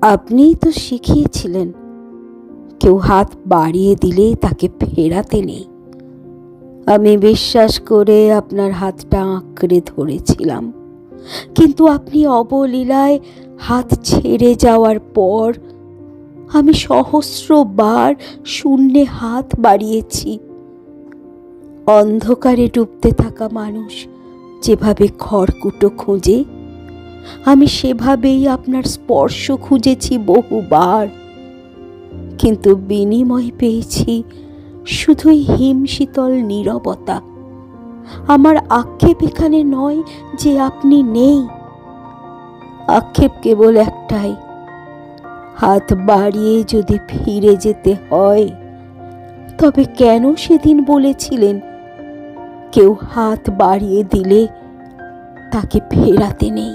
আপনিই তো শিখিয়েছিলেন কেউ হাত বাড়িয়ে দিলে তাকে ফেরাতে নেই। আমি বিশ্বাস করে আপনার হাতটা আঁকড়ে ধরেছিলাম, কিন্তু আপনি অবলীলায় হাত ছেড়ে যাওয়ার পর আমি সহস্রবার শূন্যে হাত বাড়িয়েছি। অন্ধকারে ডুবতে থাকা মানুষ যেভাবে খড়কুটো খোঁজে, আমি সেভাবেই আপনার স্পর্শ খুঁজেছি বহুবার, কিন্তু বিনিময় পেয়েছি শুধুই হিমশীতল নীরবতা। আমার আক্ষেপ এখানে নয় যে আপনি নেই, আক্ষেপ কেবল একটাই, হাত বাড়িয়ে যদি ফিরে যেতে হয় তবে কেন সেদিন বলেছিলেন কেউ হাত বাড়িয়ে দিলে তাকে ফেরাতে নেই?